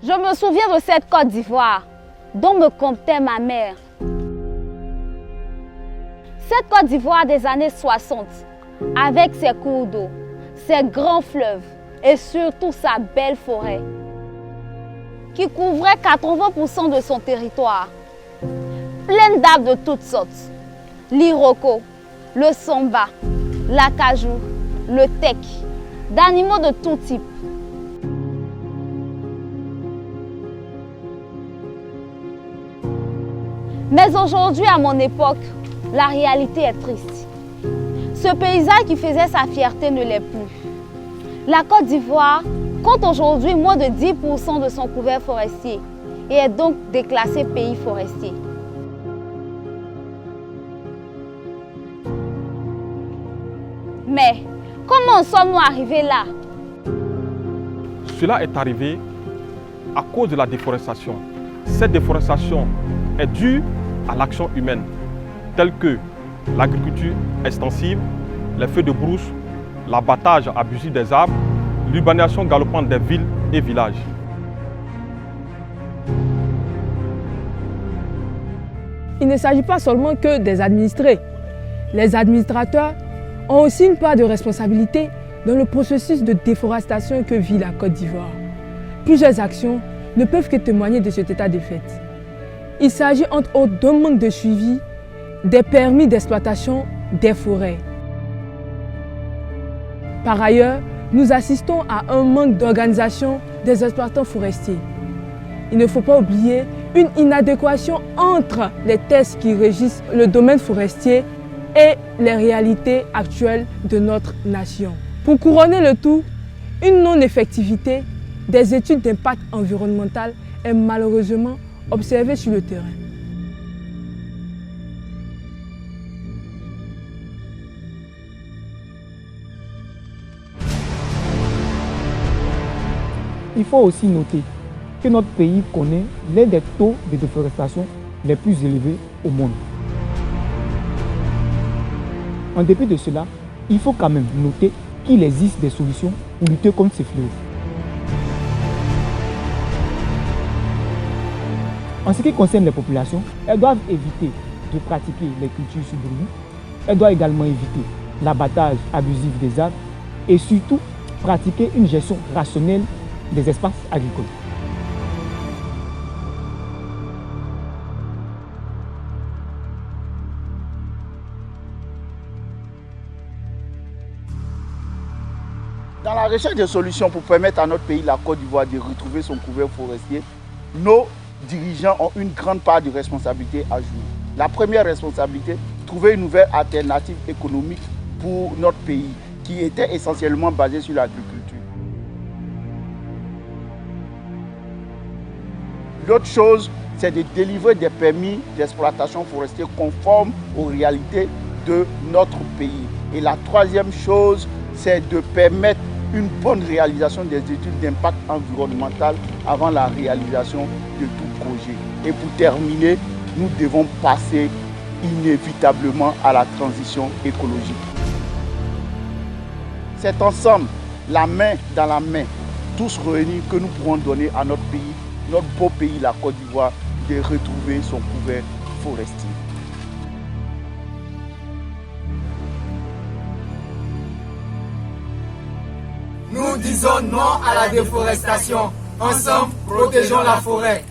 Je me souviens de cette Côte d'Ivoire dont me contait ma mère. Cette Côte d'Ivoire des années 60, avec ses cours d'eau, ses grands fleuves et surtout sa belle forêt, qui couvrait 80% de son territoire, pleine d'arbres de toutes sortes, l'iroko, le samba, l'acajou, le teck, d'animaux de tout type. Mais aujourd'hui, à mon époque, la réalité est triste. Ce paysage qui faisait sa fierté ne l'est plus. La Côte d'Ivoire compte aujourd'hui moins de 10% de son couvert forestier et est donc déclassé pays forestier. Mais comment sommes-nous arrivés là? Cela est arrivé à cause de la déforestation. Cette déforestation est due à l'action humaine, telle que l'agriculture extensive, les feux de brousse, l'abattage abusif des arbres, l'urbanisation galopante des villes et villages. Il ne s'agit pas seulement que des administrés. Les administrateurs ont aussi une part de responsabilité dans le processus de déforestation que vit la Côte d'Ivoire. Plusieurs actions ne peuvent que témoigner de cet état de fait. Il s'agit entre autres d'un manque de suivi des permis d'exploitation des forêts. Par ailleurs, nous assistons à un manque d'organisation des exploitants forestiers. Il ne faut pas oublier une inadéquation entre les tests qui régissent le domaine forestier et les réalités actuelles de notre nation. Pour couronner le tout, une non-effectivité des études d'impact environnemental est malheureusement observée sur le terrain. Il faut aussi noter que notre pays connaît l'un des taux de déforestation les plus élevés au monde. En dépit de cela, il faut quand même noter qu'il existe des solutions pour lutter contre ces fléaux. En ce qui concerne les populations, elles doivent éviter de pratiquer les cultures sous brûlis. Elles doivent également éviter l'abattage abusif des arbres et surtout pratiquer une gestion rationnelle des espaces agricoles. Dans la recherche de solutions pour permettre à notre pays, la Côte d'Ivoire, de retrouver son couvert forestier, nos dirigeants ont une grande part de responsabilité à jouer. La première responsabilité, trouver une nouvelle alternative économique pour notre pays, qui était essentiellement basée sur l'agriculture. L'autre chose, c'est de délivrer des permis d'exploitation forestière conformes aux réalités de notre pays. Et la troisième chose, c'est de permettre une bonne réalisation des études d'impact environnemental avant la réalisation de tout projet. Et pour terminer, nous devons passer inévitablement à la transition écologique. C'est ensemble, la main dans la main, tous réunis, que nous pourrons donner à notre pays, notre beau pays, la Côte d'Ivoire, de retrouver son couvert forestier. Nous disons non à la déforestation. Ensemble, protégeons la forêt.